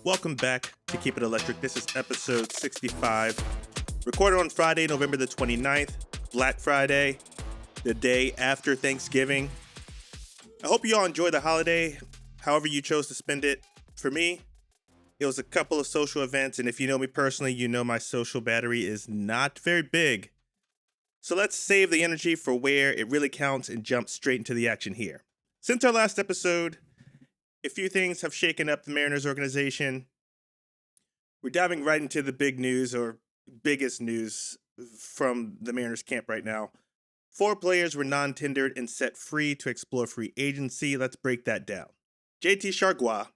Welcome back to Keep It Electric. This is episode 65, recorded on Friday, November the 29th, Black Friday, the day after Thanksgiving. I hope you all enjoy the holiday, however you chose to spend it. For me, it was a couple of social events, and if you know me personally, you know my social battery is not very big. So let's save the energy for where it really counts and jump straight into the action here. Since our last episode, a few things have shaken up the Mariners organization. We're diving right into the big news, or biggest news from the Mariners camp right now. 4 players were non-tendered and set free to explore free agency. Let's break that down. JT Chargois,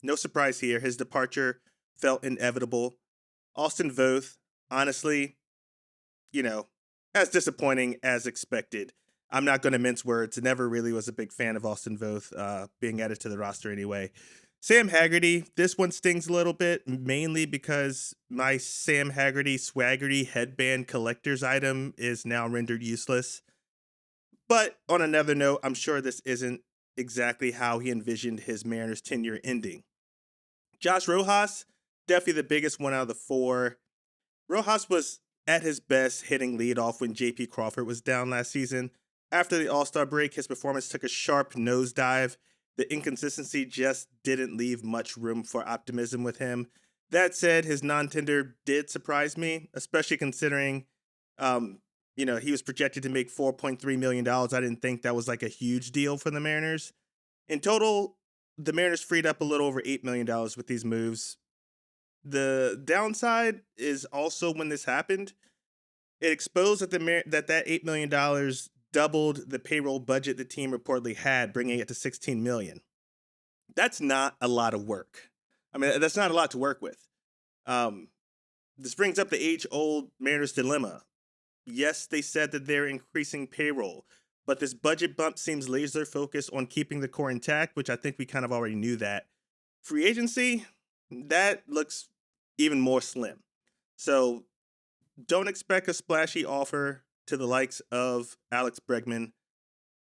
no surprise here, his departure felt inevitable. Austin Voth, honestly, as disappointing as expected. I'm not going to mince words. Never really was a big fan of Austin Voth being added to the roster anyway. Sam Haggerty, this one stings a little bit, mainly because my Sam Haggerty Swaggerty headband collector's item is now rendered useless. But on another note, I'm sure this isn't exactly how he envisioned his Mariners tenure ending. Josh Rojas, definitely the biggest one out of the 4. Rojas was at his best hitting leadoff when J.P. Crawford was down last season. After the All-Star break, his performance took a sharp nosedive. The inconsistency just didn't leave much room for optimism with him. That said, his non-tender did surprise me, especially considering, he was projected to make $4.3 million. I didn't think that was like a huge deal for the Mariners. In total, the Mariners freed up a little over $8 million with these moves. The downside is also when this happened, it exposed that that $8 million doubled the payroll budget the team reportedly had, bringing it to $16 million. That's not a lot of work. That's not a lot to work with. This brings up the age-old Mariners dilemma. Yes, they said that they're increasing payroll, but this budget bump seems laser-focused on keeping the core intact, which I think we kind of already knew that. Free agency, that looks even more slim. So don't expect a splashy offer to the likes of Alex Bregman.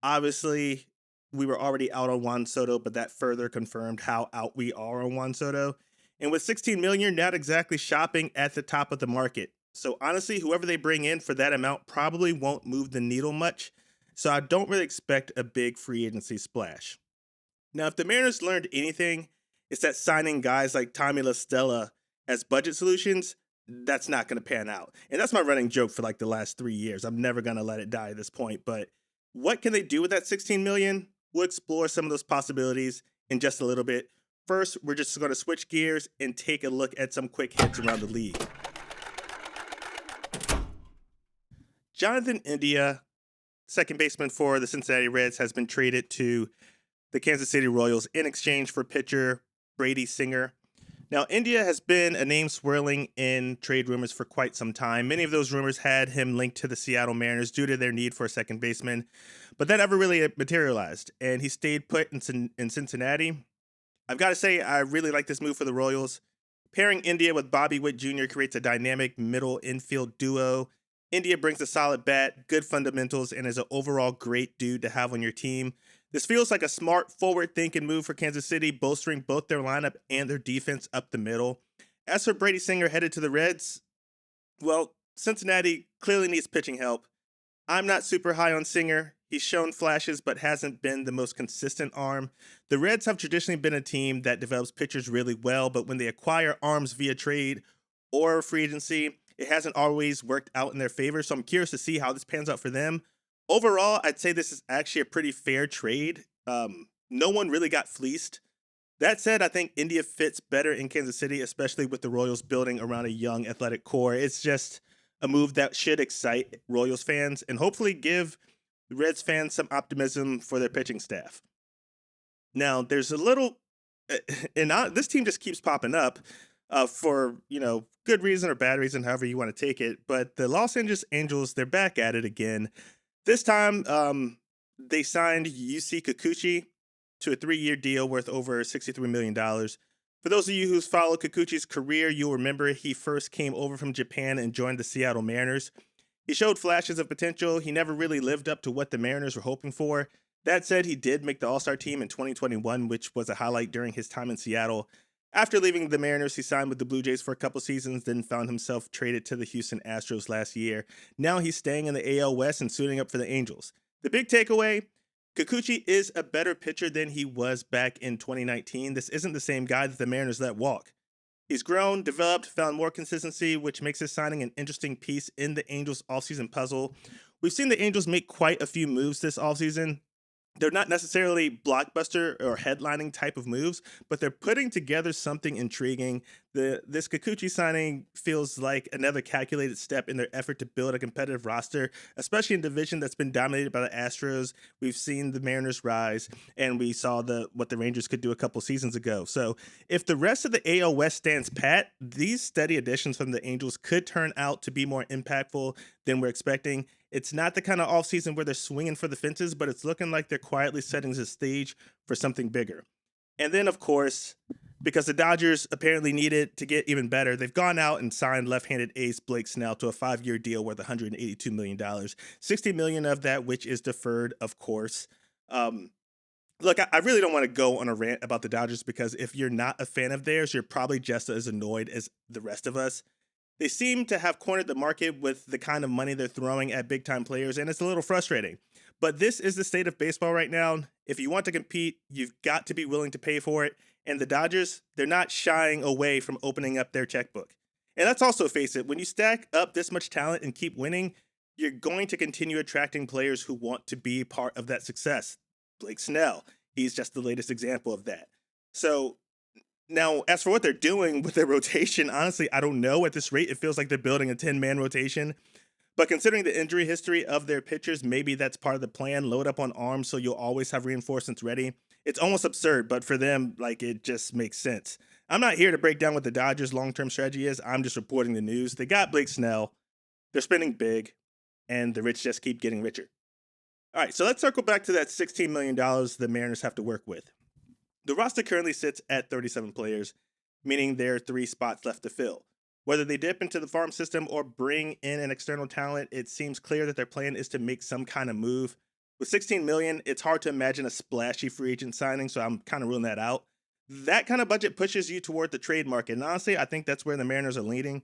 Obviously, we were already out on Juan Soto, but that further confirmed how out we are on Juan Soto. And with $16 million, you're not exactly shopping at the top of the market. So honestly, whoever they bring in for that amount probably won't move the needle much. So I don't really expect a big free agency splash. Now, if the Mariners learned anything, it's that signing guys like Tommy La Stella as budget solutions, that's not going to pan out. And that's my running joke for like the last 3 years. I'm never going to let it die at this point. But what can they do with that $16 million? We'll explore some of those possibilities in just a little bit. First, we're just going to switch gears and take a look at some quick hits around the league. Jonathan India, second baseman for the Cincinnati Reds, has been traded to the Kansas City Royals in exchange for pitcher Brady Singer. Now, India has been a name swirling in trade rumors for quite some time. Many of those rumors had him linked to the Seattle Mariners due to their need for a second baseman, but that never really materialized, and he stayed put in Cincinnati. I've got to say, I really like this move for the Royals. Pairing India with Bobby Witt Jr. creates a dynamic middle infield duo. India brings a solid bat, good fundamentals, and is an overall great dude to have on your team. This feels like a smart, forward-thinking move for Kansas City, bolstering both their lineup and their defense up the middle. As for Brady Singer headed to the Reds, well, Cincinnati clearly needs pitching help. I'm not super high on Singer. He's shown flashes, but hasn't been the most consistent arm. The Reds have traditionally been a team that develops pitchers really well, but when they acquire arms via trade or free agency, it hasn't always worked out in their favor, so I'm curious to see how this pans out for them. Overall, I'd say this is actually a pretty fair trade. No one really got fleeced. That said, I think India fits better in Kansas City, especially with the Royals building around a young, athletic core. It's just a move that should excite Royals fans and hopefully give Reds fans some optimism for their pitching staff. Now, there's a little, this team just keeps popping up for, good reason or bad reason, however you want to take it. But the Los Angeles Angels, they're back at it again. This time, they signed Yusei Kikuchi to a 3-year deal worth over $63 million. For those of you who follow Kikuchi's career, you'll remember he first came over from Japan and joined the Seattle Mariners. He showed flashes of potential. He never really lived up to what the Mariners were hoping for. That said, he did make the All-Star team in 2021, which was a highlight during his time in Seattle. After leaving the Mariners, he signed with the Blue Jays for a couple seasons, then found himself traded to the Houston Astros last year. Now he's staying in the AL West and suiting up for the Angels. The big takeaway: Kikuchi is a better pitcher than he was back in 2019. This isn't the same guy that the Mariners let walk. He's grown, developed, found more consistency, which makes his signing an interesting piece in the Angels' offseason puzzle. We've seen the Angels make quite a few moves this offseason. They're not necessarily blockbuster or headlining type of moves, but they're putting together something intriguing. This Kikuchi signing feels like another calculated step in their effort to build a competitive roster, especially in a division that's been dominated by the Astros. We've seen the Mariners rise, and we saw what the Rangers could do a couple seasons ago. So if the rest of the AL West stands pat, these steady additions from the Angels could turn out to be more impactful than we're expecting. It's not the kind of offseason where they're swinging for the fences, but it's looking like they're quietly setting the stage for something bigger. And then, of course, because the Dodgers apparently needed to get even better, they've gone out and signed left-handed ace Blake Snell to a 5-year deal worth $182 million, $60 million of that, which is deferred, of course. Look, I really don't want to go on a rant about the Dodgers because if you're not a fan of theirs, you're probably just as annoyed as the rest of us. They seem to have cornered the market with the kind of money they're throwing at big-time players, and it's a little frustrating. But this is the state of baseball right now. If you want to compete, you've got to be willing to pay for it. And the Dodgers, they're not shying away from opening up their checkbook. And let's also face it, when you stack up this much talent and keep winning, you're going to continue attracting players who want to be part of that success. Blake Snell, he's just the latest example of that. So now, as for what they're doing with their rotation, honestly, I don't know. At this rate, it feels like they're building a 10-man rotation. But considering the injury history of their pitchers, maybe that's part of the plan. Load up on arms so you'll always have reinforcements ready. It's almost absurd, but for them, it just makes sense. I'm not here to break down what the Dodgers' long-term strategy is. I'm just reporting the news. They got Blake Snell. They're spending big, and the rich just keep getting richer. All right, so let's circle back to that $16 million the Mariners have to work with. The roster currently sits at 37 players, meaning there are 3 spots left to fill. Whether they dip into the farm system or bring in an external talent, it seems clear that their plan is to make some kind of move. With $16 million, it's hard to imagine a splashy free agent signing, so I'm kind of ruling that out. That kind of budget pushes you toward the trade market, and honestly, I think that's where the Mariners are leaning.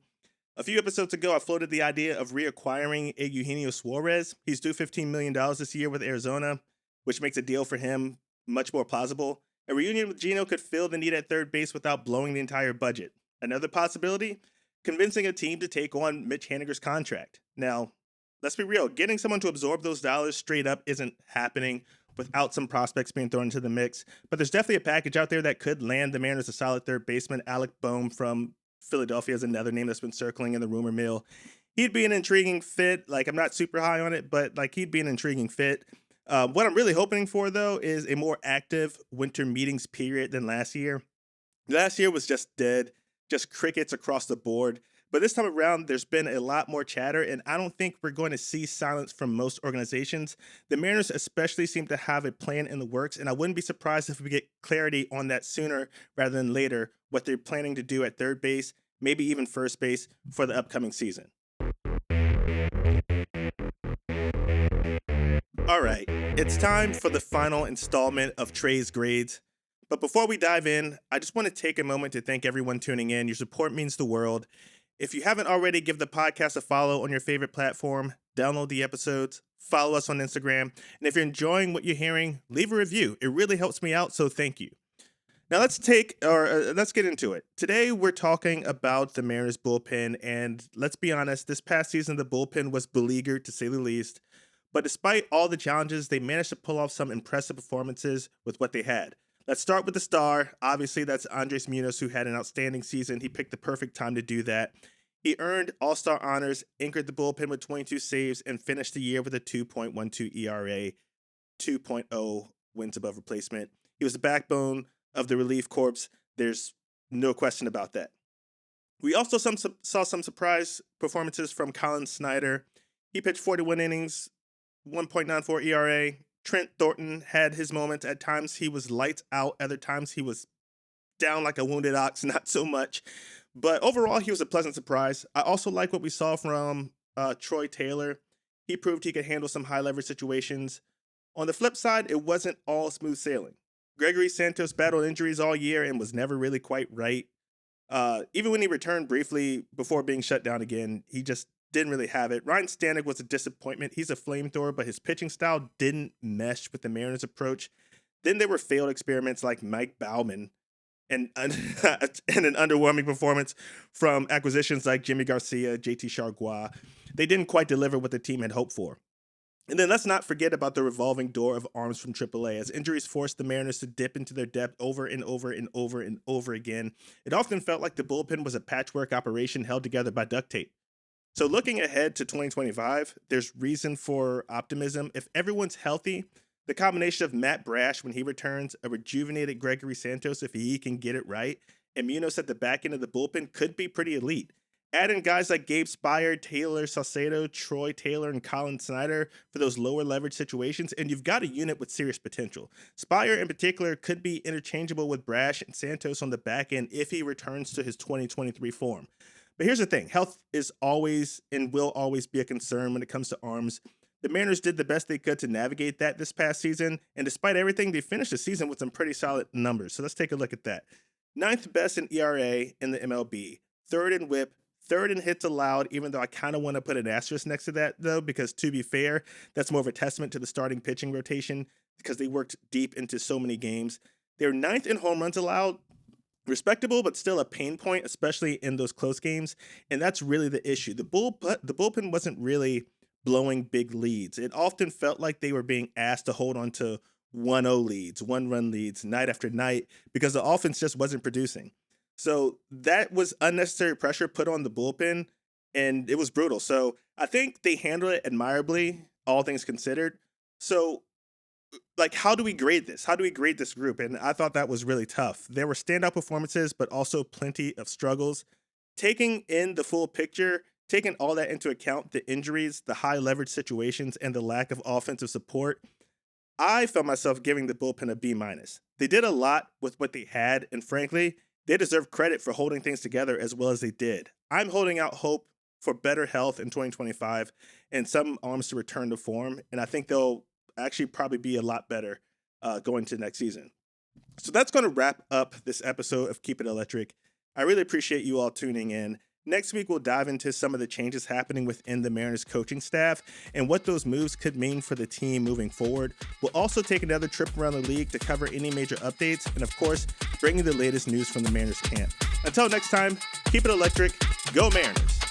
A few episodes ago, I floated the idea of reacquiring Eugenio Suarez. He's due $15 million this year with Arizona, which makes a deal for him much more plausible. A reunion with Gino could fill the need at third base without blowing the entire budget. Another possibility? Convincing a team to take on Mitch Haniger's contract. Now, let's be real, getting someone to absorb those dollars straight up isn't happening without some prospects being thrown into the mix, but there's definitely a package out there that could land the Mariners a solid third baseman. Alec Bohm from Philadelphia is another name that's been circling in the rumor mill. He'd be an intriguing fit. I'm not super high on it, but he'd be an intriguing fit. What I'm really hoping for, though, is a more active winter meetings period than last year. Last year was just dead. Just crickets across the board. But this time around, there's been a lot more chatter, and I don't think we're going to see silence from most organizations. The Mariners especially seem to have a plan in the works, and I wouldn't be surprised if we get clarity on that sooner rather than later, what they're planning to do at third base, maybe even first base for the upcoming season. All right, it's time for the final installment of Trey's Grades. But before we dive in, I just want to take a moment to thank everyone tuning in. Your support means the world. If you haven't already, give the podcast a follow on your favorite platform, download the episodes, follow us on Instagram, and if you're enjoying what you're hearing, leave a review. It really helps me out, so thank you. Now let's get into it. Today we're talking about the Mariners bullpen, and let's be honest, this past season the bullpen was beleaguered to say the least. But despite all the challenges, they managed to pull off some impressive performances with what they had. Let's start with the star. Obviously, that's Andres Munoz, who had an outstanding season. He picked the perfect time to do that. He earned All-Star honors, anchored the bullpen with 22 saves, and finished the year with a 2.12 ERA, 2.0 wins above replacement. He was the backbone of the relief corps. There's no question about that. We also saw some surprise performances from Colin Snyder. He pitched 41 innings, 1.94 ERA. Trent Thornton had his moments. At times he was lights out. Other times he was down like a wounded ox, not so much. But overall, he was a pleasant surprise. I also like what we saw from Troy Taylor. He proved he could handle some high leverage situations. On the flip side, it wasn't all smooth sailing. Gregory Santos battled injuries all year and was never really quite right. Even when he returned briefly before being shut down again, he just didn't really have it. Ryan Stanek was a disappointment. He's a flamethrower, but his pitching style didn't mesh with the Mariners' approach. Then there were failed experiments like Mike Baumann and an underwhelming performance from acquisitions like Jimmy Garcia, JT Chargois. They didn't quite deliver what the team had hoped for. And then let's not forget about the revolving door of arms from AAA. As injuries forced the Mariners to dip into their depth over and over and over and over again, it often felt like the bullpen was a patchwork operation held together by duct tape. So looking ahead to 2025, there's reason for optimism. If everyone's healthy, the combination of Matt Brash when he returns, a rejuvenated Gregory Santos if he can get it right, and Munoz at the back end of the bullpen could be pretty elite. Add in guys like Gabe Spire, Taylor Salcedo, Troy Taylor, and Colin Snyder for those lower leverage situations, and you've got a unit with serious potential. Spire in particular could be interchangeable with Brash and Santos on the back end if he returns to his 2023 form. But here's the thing, health is always and will always be a concern when it comes to arms. The Mariners did the best they could to navigate that this past season, and despite everything, they finished the season with some pretty solid numbers. So let's take a look at that. 9th best in ERA in the MLB, 3rd in WHIP, 3rd in hits allowed, even though I kind of want to put an asterisk next to that, though, because to be fair, that's more of a testament to the starting pitching rotation because they worked deep into so many games. They're 9th in home runs allowed, respectable, but still a pain point, especially in those close games, and that's really the issue. The bullpen wasn't really blowing big leads. It often felt like they were being asked to hold on to 1-0 leads, 1-run leads, night after night, because the offense just wasn't producing. So that was unnecessary pressure put on the bullpen, and it was brutal. So I think they handled it admirably, all things considered. So, like, how do we grade this? How do we grade this group? And I thought that was really tough. There were standout performances, but also plenty of struggles. Taking in the full picture, taking all that into account, the injuries, the high leverage situations, and the lack of offensive support, I felt myself giving the bullpen a B-. They did a lot with what they had, and frankly, they deserve credit for holding things together as well as they did. I'm holding out hope for better health in 2025 and some arms to return to form, and I think they'll actually probably be a lot better going to next season. So that's going to wrap up this episode of Keep It Electric. I really appreciate you all tuning in. Next week, we'll dive into some of the changes happening within the Mariners coaching staff and what those moves could mean for the team moving forward. We'll also take another trip around the league to cover any major updates and, of course, bring you the latest news from the Mariners camp. Until next time, keep it electric. Go Mariners!